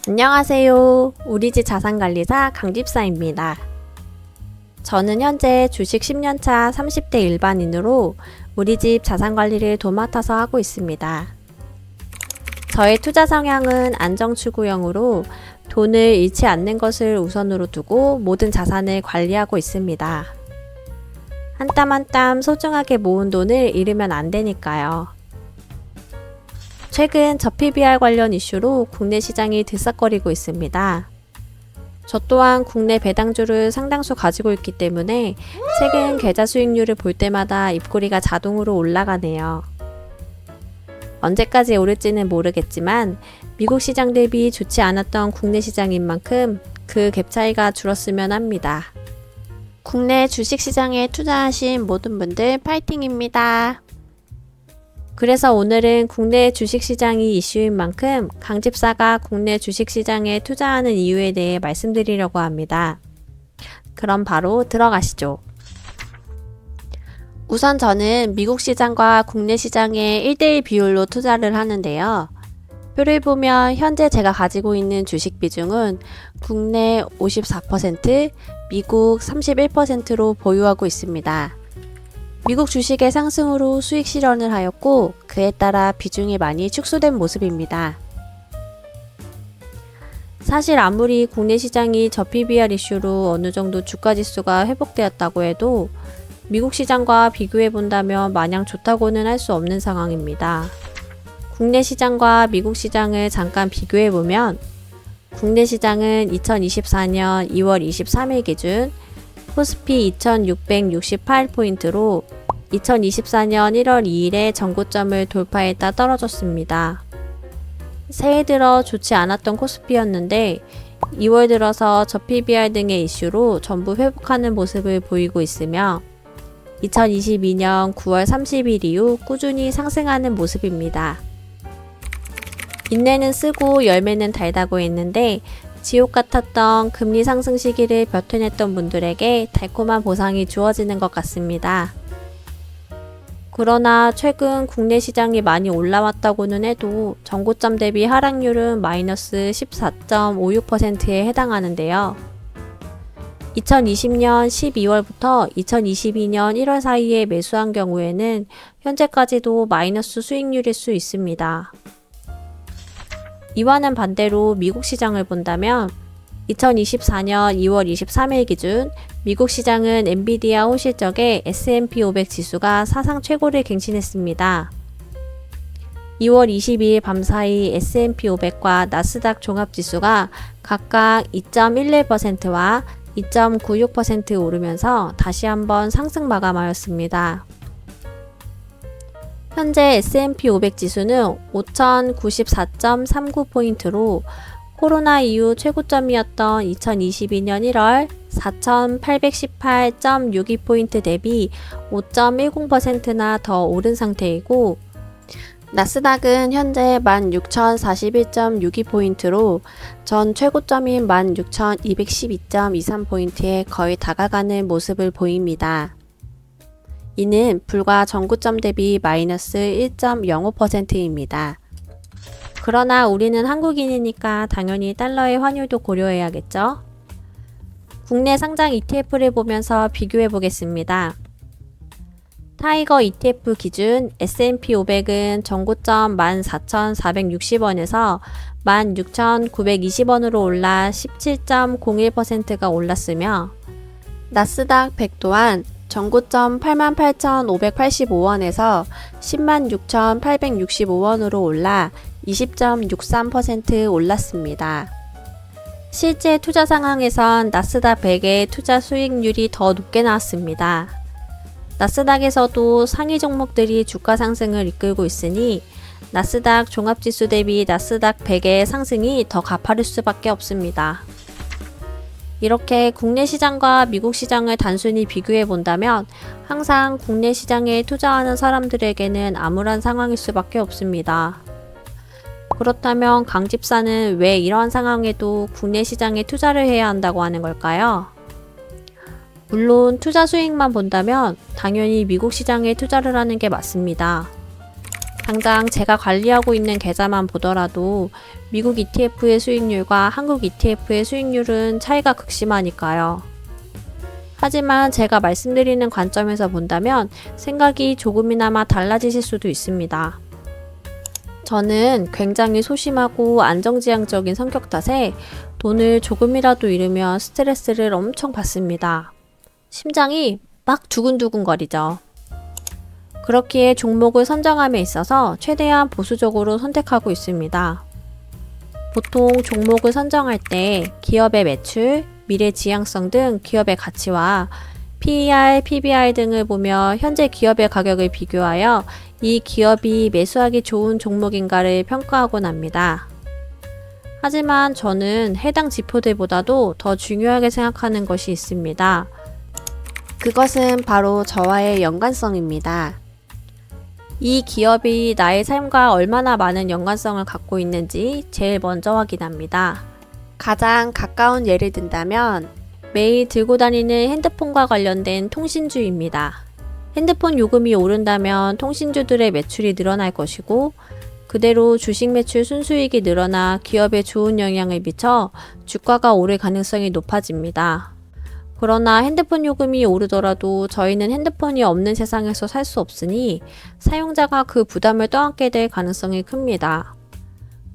안녕하세요. 우리집 자산관리사 강집사입니다. 저는 현재 주식 10년차 30대 일반인으로 우리집 자산관리를 도맡아서 하고 있습니다. 저의 투자 성향은 안정추구형으로 돈을 잃지 않는 것을 우선으로 두고 모든 자산을 관리하고 있습니다. 한 땀 한 땀 소중하게 모은 돈을 잃으면 안 되니까요. 최근 저PBR 관련 이슈로 국내 시장이 들썩거리고 있습니다. 저 또한 국내 배당주를 상당수 가지고 있기 때문에 최근 계좌 수익률을 볼 때마다 입꼬리가 자동으로 올라가네요. 언제까지 오를지는 모르겠지만 미국 시장 대비 좋지 않았던 국내 시장인 만큼 그 갭 차이가 줄었으면 합니다. 국내 주식시장에 투자하신 모든 분들 파이팅입니다. 그래서 오늘은 국내 주식시장이 이슈인 만큼 강집사가 국내 주식시장에 투자하는 이유에 대해 말씀드리려고 합니다. 그럼 바로 들어가시죠. 우선 저는 미국 시장과 국내 시장의 1대1 비율로 투자를 하는데요. 표를 보면 현재 제가 가지고 있는 주식 비중은 국내 54%, 미국 31%로 보유하고 있습니다. 미국 주식의 상승으로 수익 실현을 하였고 그에 따라 비중이 많이 축소된 모습입니다. 사실 아무리 국내 시장이 저PBR 이슈로 어느 정도 주가 지수가 회복되었다고 해도 미국 시장과 비교해 본다면 마냥 좋다고는 할 수 없는 상황입니다. 국내 시장과 미국 시장을 잠깐 비교해 보면 국내 시장은 2024년 2월 23일 기준 코스피 2668포인트로 2024년 1월 2일에 전고점을 돌파했다 떨어졌습니다. 새해 들어 좋지 않았던 코스피였는데 2월 들어서 저PBR 등의 이슈로 전부 회복하는 모습을 보이고 있으며 2022년 9월 30일 이후 꾸준히 상승하는 모습입니다. 인내는 쓰고 열매는 달다고 했는데 지옥 같았던 금리 상승 시기를 벼텨냈던 분들에게 달콤한 보상이 주어지는 것 같습니다. 그러나 최근 국내 시장이 많이 올라왔다고는 해도 전고점 대비 하락률은 마이너스 14.56%에 해당하는데요. 2020년 12월부터 2022년 1월 사이에 매수한 경우에는 현재까지도 마이너스 수익률일 수 있습니다. 이와는 반대로 미국 시장을 본다면 2024년 2월 23일 기준 미국 시장은 엔비디아 호실적에 S&P 500 지수가 사상 최고를 갱신했습니다. 2월 22일 밤사이 S&P 500과 나스닥 종합지수가 각각 2.11%와 2.96% 오르면서 다시 한번 상승 마감하였습니다. 현재 S&P 500 지수는 5,094.39포인트로 코로나 이후 최고점이었던 2022년 1월 4,818.62포인트 대비 5.10%나 더 오른 상태이고 나스닥은 현재 16,041.62포인트로 전 최고점인 16,212.23포인트에 거의 다가가는 모습을 보입니다. 이는 불과 전고점 대비 마이너스 1.05%입니다. 그러나 우리는 한국인이니까 당연히 달러의 환율도 고려해야겠죠? 국내 상장 ETF를 보면서 비교해 보겠습니다. 타이거 ETF 기준 S&P 500은 전고점 14,460원에서 16,920원으로 올라 17.01%가 올랐으며 나스닥 100 또한 전고점 88,585원에서 106,865원으로 올라 20.63% 올랐습니다. 실제 투자 상황에선 나스닥 100의 투자 수익률이 더 높게 나왔습니다. 나스닥에서도 상위 종목들이 주가 상승을 이끌고 있으니 나스닥 종합지수 대비 나스닥 100의 상승이 더 가파를 수밖에 없습니다. 이렇게 국내 시장과 미국 시장을 단순히 비교해 본다면 항상 국내 시장에 투자하는 사람들에게는 암울한 상황일 수밖에 없습니다. 그렇다면 강집사는 왜 이러한 상황에도 국내 시장에 투자를 해야 한다고 하는 걸까요? 물론 투자 수익만 본다면 당연히 미국 시장에 투자를 하는 게 맞습니다. 당장 제가 관리하고 있는 계좌만 보더라도 미국 ETF의 수익률과 한국 ETF의 수익률은 차이가 극심하니까요. 하지만 제가 말씀드리는 관점에서 본다면 생각이 조금이나마 달라지실 수도 있습니다. 저는 굉장히 소심하고 안정지향적인 성격 탓에 돈을 조금이라도 잃으면 스트레스를 엄청 받습니다. 심장이 막 두근두근거리죠. 그렇기에 종목을 선정함에 있어서 최대한 보수적으로 선택하고 있습니다. 보통 종목을 선정할 때 기업의 매출, 미래 지향성 등 기업의 가치와 PER, PBR 등을 보며 현재 기업의 가격을 비교하여 이 기업이 매수하기 좋은 종목인가를 평가하곤 합니다. 하지만 저는 해당 지표들보다도 더 중요하게 생각하는 것이 있습니다. 그것은 바로 저와의 연관성입니다. 이 기업이 나의 삶과 얼마나 많은 연관성을 갖고 있는지 제일 먼저 확인합니다. 가장 가까운 예를 든다면 매일 들고 다니는 핸드폰과 관련된 통신주입니다. 핸드폰 요금이 오른다면 통신주들의 매출이 늘어날 것이고 그대로 주식 매출 순수익이 늘어나 기업에 좋은 영향을 미쳐 주가가 오를 가능성이 높아집니다. 그러나 핸드폰 요금이 오르더라도 저희는 핸드폰이 없는 세상에서 살 수 없으니 사용자가 그 부담을 떠안게 될 가능성이 큽니다.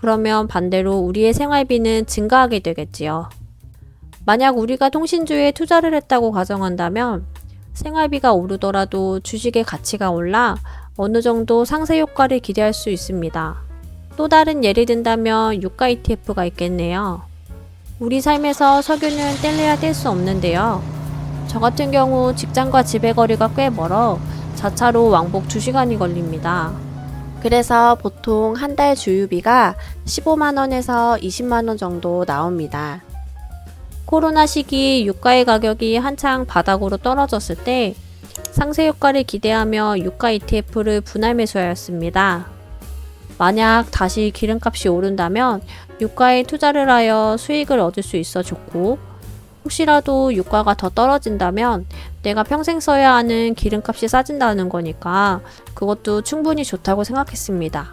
그러면 반대로 우리의 생활비는 증가하게 되겠지요. 만약 우리가 통신주에 투자를 했다고 가정한다면 생활비가 오르더라도 주식의 가치가 올라 어느 정도 상쇄 효과를 기대할 수 있습니다. 또 다른 예를 든다면 유가 ETF가 있겠네요. 우리 삶에서 석유는 뗄래야 뗄 수 없는데요. 저 같은 경우 직장과 집의 거리가 꽤 멀어 자차로 왕복 2시간이 걸립니다. 그래서 보통 한 달 주유비가 15만원에서 20만원 정도 나옵니다. 코로나 시기 유가의 가격이 한창 바닥으로 떨어졌을 때 상쇄 효과를 기대하며 유가 ETF를 분할 매수하였습니다. 만약 다시 기름값이 오른다면 유가에 투자를 하여 수익을 얻을 수 있어 좋고 혹시라도 유가가 더 떨어진다면 내가 평생 써야 하는 기름값이 싸진다는 거니까 그것도 충분히 좋다고 생각했습니다.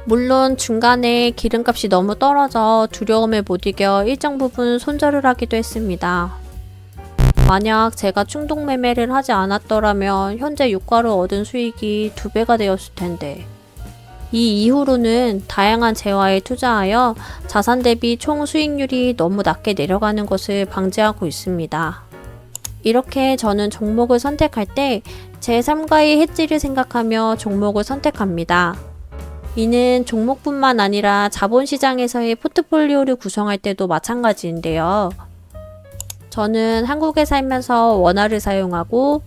물론 중간에 기름값이 너무 떨어져 두려움을 못 이겨 일정 부분 손절을 하기도 했습니다. 만약 제가 충동 매매를 하지 않았더라면 현재 유가로 얻은 수익이 2배가 되었을 텐데. 이 이후로는 다양한 재화에 투자하여 자산 대비 총 수익률이 너무 낮게 내려가는 것을 방지하고 있습니다. 이렇게 저는 종목을 선택할 때 제 삶과의 해지를 생각하며 종목을 선택합니다. 이는 종목뿐만 아니라 자본시장에서의 포트폴리오를 구성할 때도 마찬가지인데요. 저는 한국에 살면서 원화를 사용하고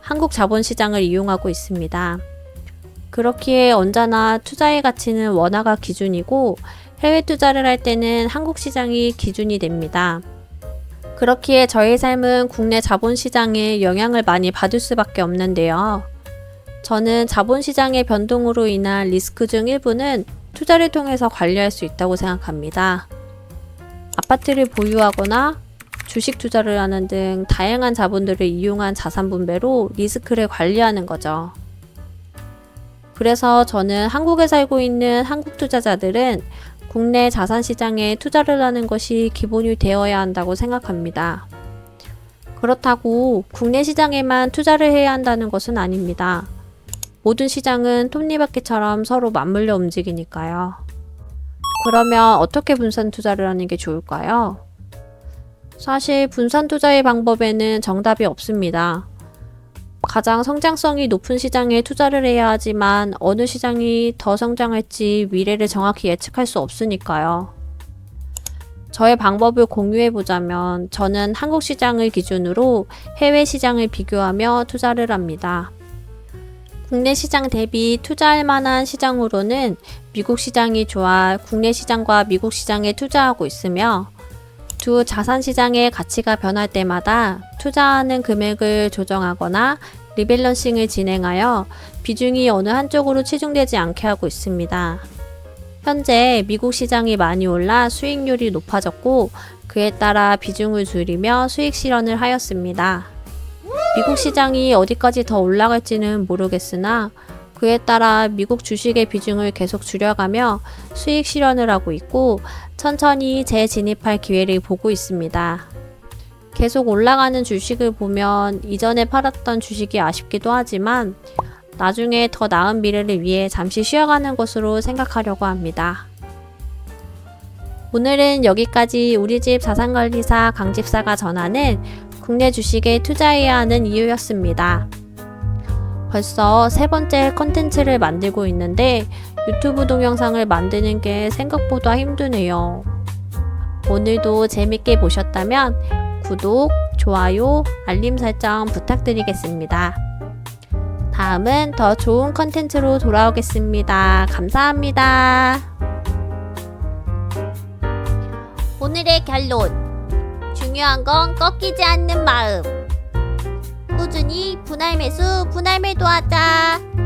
한국 자본시장을 이용하고 있습니다. 그렇기에 언제나 투자의 가치는 원화가 기준이고 해외 투자를 할 때는 한국 시장이 기준이 됩니다. 그렇기에 저의 삶은 국내 자본시장에 영향을 많이 받을 수밖에 없는데요. 저는 자본시장의 변동으로 인한 리스크 중 일부는 투자를 통해서 관리할 수 있다고 생각합니다. 아파트를 보유하거나 주식 투자를 하는 등 다양한 자본들을 이용한 자산 분배로 리스크를 관리하는 거죠. 그래서 저는 한국에 살고 있는 한국 투자자들은 국내 자산 시장에 투자를 하는 것이 기본이 되어야 한다고 생각합니다. 그렇다고 국내 시장에만 투자를 해야 한다는 것은 아닙니다. 모든 시장은 톱니바퀴처럼 서로 맞물려 움직이니까요. 그러면 어떻게 분산 투자를 하는 게 좋을까요? 사실 분산 투자의 방법에는 정답이 없습니다. 가장 성장성이 높은 시장에 투자를 해야 하지만 어느 시장이 더 성장할지 미래를 정확히 예측할 수 없으니까요. 저의 방법을 공유해보자면 저는 한국 시장을 기준으로 해외 시장을 비교하며 투자를 합니다. 국내 시장 대비 투자할 만한 시장으로는 미국 시장이 좋아 국내 시장과 미국 시장에 투자하고 있으며 두 자산 시장의 가치가 변할 때마다 투자하는 금액을 조정하거나 리밸런싱을 진행하여 비중이 어느 한쪽으로 치중되지 않게 하고 있습니다. 현재 미국 시장이 많이 올라 수익률이 높아졌고 그에 따라 비중을 줄이며 수익 실현을 하였습니다. 미국 시장이 어디까지 더 올라갈지는 모르겠으나 그에 따라 미국 주식의 비중을 계속 줄여가며 수익 실현을 하고 있고 천천히 재진입할 기회를 보고 있습니다. 계속 올라가는 주식을 보면 이전에 팔았던 주식이 아쉽기도 하지만 나중에 더 나은 미래를 위해 잠시 쉬어가는 것으로 생각하려고 합니다. 오늘은 여기까지 우리집 자산관리사 강집사가 전하는 국내 주식에 투자해야 하는 이유였습니다. 벌써 세 번째 컨텐츠를 만들고 있는데 유튜브 동영상을 만드는 게 생각보다 힘드네요. 오늘도 재밌게 보셨다면 구독, 좋아요, 알림 설정 부탁드리겠습니다. 다음은 더 좋은 컨텐츠로 돌아오겠습니다. 감사합니다. 오늘의 결론. 중요한 건 꺾이지 않는 마음. 꾸준히 분할 매수, 분할 매도하자.